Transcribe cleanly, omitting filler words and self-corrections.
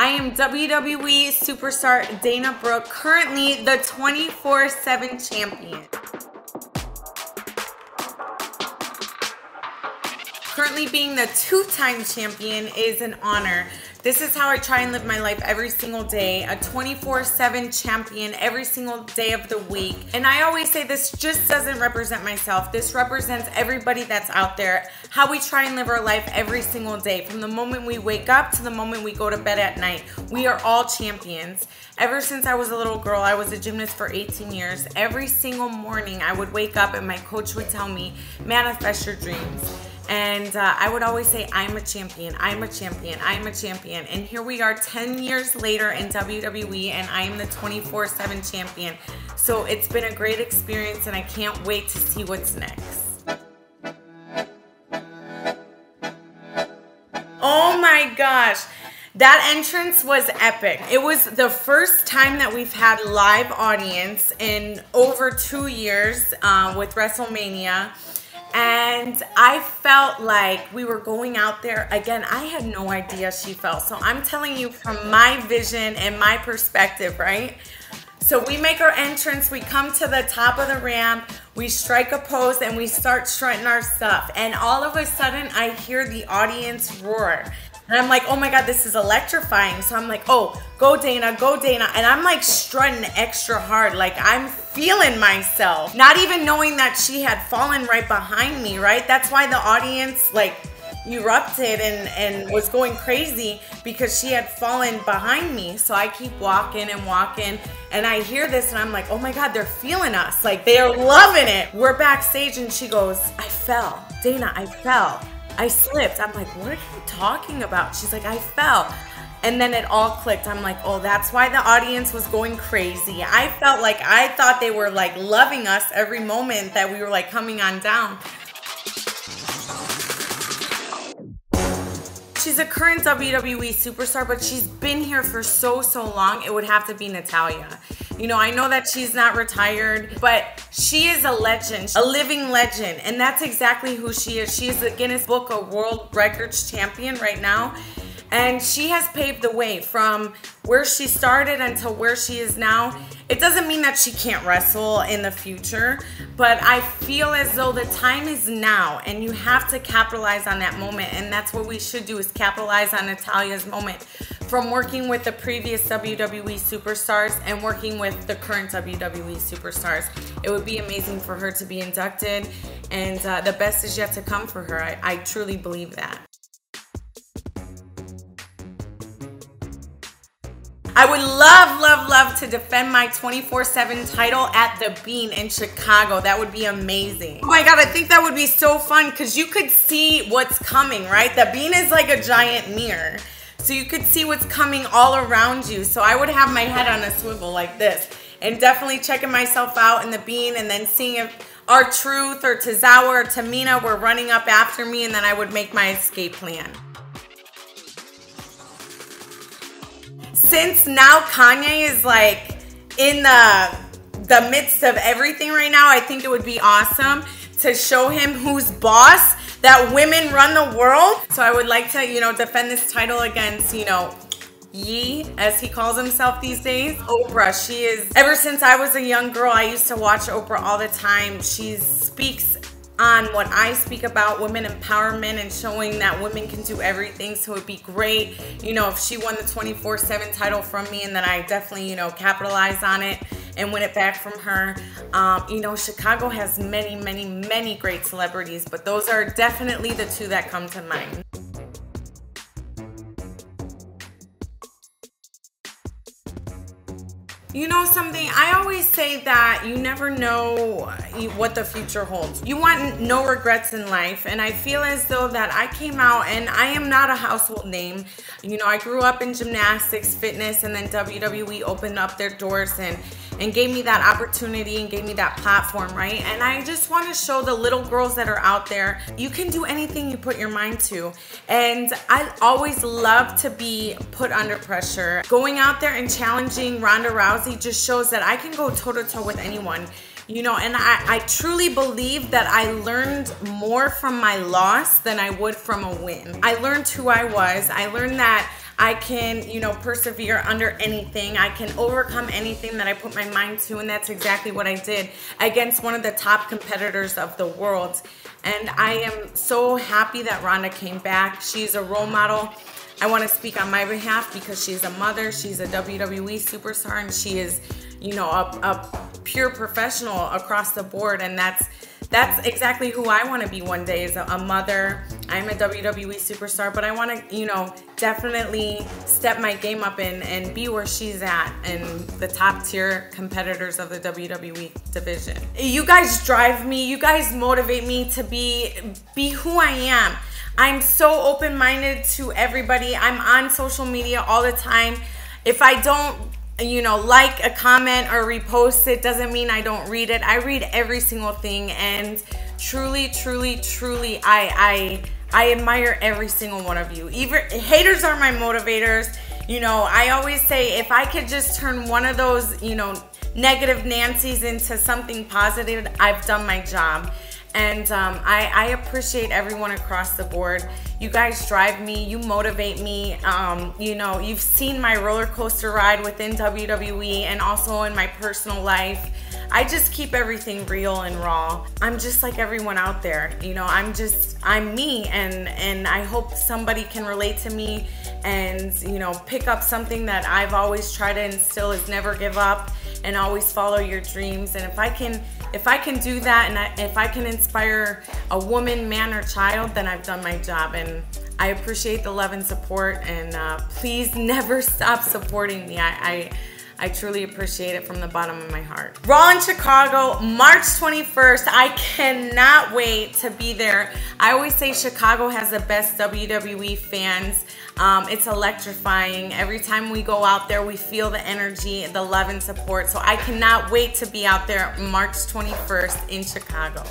I am WWE superstar Dana Brooke, currently the 24/7 champion. Currently being the two-time champion is an honor. This is how I try and live my life every single day, a 24/7 champion every single day of the week. And I always say this just doesn't represent myself. This represents everybody that's out there, how we try and live our life every single day. From the moment we wake up to the moment we go to bed at night, we are all champions. Ever since I was a little girl, I was a gymnast for 18 years. Every single morning I would wake up and my coach would tell me, manifest your dreams. And I would always say, I'm a champion, I'm a champion, I'm a champion. And here we are 10 years later in WWE and I am the 24/7 champion. So it's been a great experience and I can't wait to see what's next. Oh my gosh. That entrance was epic. It was the first time that we've had live audience in over 2 years with WrestleMania. And I felt like we were going out there. Again, I had no idea she felt. So I'm telling you from my vision and my perspective, right? So we make our entrance, we come to the top of the ramp, we strike a pose and we start strutting our stuff. And all of a sudden I hear the audience roar. And I'm like, oh my God, this is electrifying. So I'm like, oh, go Dana, go Dana. And I'm like strutting extra hard, like I'm feeling myself. Not even knowing that she had fallen right behind me, right? That's why the audience like erupted and was going crazy because she had fallen behind me. So I keep walking and walking and I hear this and I'm like, oh my God, they're feeling us. Like they're loving it. We're backstage and she goes, I fell. Dana, I fell. I slipped. I'm like, what are you talking about? She's like, I fell. And then it all clicked. I'm like, oh, that's why the audience was going crazy. I felt like I thought they were like loving us every moment that we were like coming on down. She's a current WWE superstar, but she's been here for so long. It would have to be Natalya. You know, I know that she's not retired, but she is a legend, a living legend. And that's exactly who she is. She is the Guinness Book of World Records champion right now. And she has paved the way from where she started until where she is now. It doesn't mean that she can't wrestle in the future, but I feel as though the time is now and you have to capitalize on that moment. And that's what we should do, is capitalize on Natalya's moment. From working with the previous WWE superstars and working with the current WWE superstars. It would be amazing for her to be inducted, and the best is yet to come for her. I truly believe that. I would love to defend my 24/7 title at the Bean in Chicago. That would be amazing. Oh my God, I think that would be so fun because you could see what's coming, right? The Bean is like a giant mirror. So you could see what's coming all around you. So I would have my head on a swivel like this and definitely checking myself out in the Bean and then seeing if R-Truth or Tozawa or Tamina were running up after me, and then I would make my escape plan. Since now Kanye is like in the midst of everything right now, I think it would be awesome to show him who's boss, that women run the world. So I would like to, you know, defend this title against, you know, Yee, as he calls himself these days. Oprah, she is, ever since I was a young girl, I used to watch Oprah all the time. She speaks on what I speak about, women empowerment and showing that women can do everything. So it'd be great, you know, if she won the 24/7 title from me, and then I definitely, you know, capitalize on it and win it back from her. You know, Chicago has many great celebrities, but those are definitely the two that come to mind. You know something, I always say that you never know what the future holds. You want no regrets in life, and I feel as though that I came out and I am not a household name. You know, I grew up in gymnastics, fitness, and then WWE opened up their doors and gave me that opportunity and gave me that platform, right? And I just want to show the little girls that are out there, you can do anything you put your mind to. And I always love to be put under pressure. Going out there and challenging Ronda Rousey just shows that I can go toe-to-toe with anyone. You know, and I truly believe that I learned more from my loss than I would from a win. I learned who I was. I learned that I can, you know, persevere under anything. I can overcome anything that I put my mind to, and that's exactly what I did against one of the top competitors of the world. And I am so happy that Ronda came back. She's a role model. I want to speak on my behalf because she's a mother, she's a WWE superstar, and she is, you know, a pure professional across the board. And that's exactly who I want to be one day, is a mother. I'm a WWE superstar, but I want to, you know, definitely step my game up and be where she's at and the top tier competitors of the WWE division. You guys drive me, you guys motivate me to be who I am. I'm so open-minded to everybody. I'm on social media all the time. If I don't, you know, like a comment or repost it, doesn't mean I don't read it. I read every single thing, and truly, truly, truly, I admire every single one of you. Even haters are my motivators. You know, I always say if I could just turn one of those, you know, negative Nancy's into something positive, I've done my job. And I appreciate everyone across the board. You guys drive me, you motivate me. You know, you've seen my roller coaster ride within WWE and also in my personal life. I just keep everything real and raw. I'm just like everyone out there. You know, I'm me, and I hope somebody can relate to me and, you know, pick up something that I've always tried to instill, is never give up and always follow your dreams. And if I can do that, and if I can inspire a woman, man, or child, then I've done my job. And I appreciate the love and support, and please never stop supporting me. I truly appreciate it from the bottom of my heart. Raw in Chicago, March 21st. I cannot wait to be there. I always say Chicago has the best WWE fans. It's electrifying. Every time we go out there, we feel the energy, the love and support. So I cannot wait to be out there March 21st in Chicago.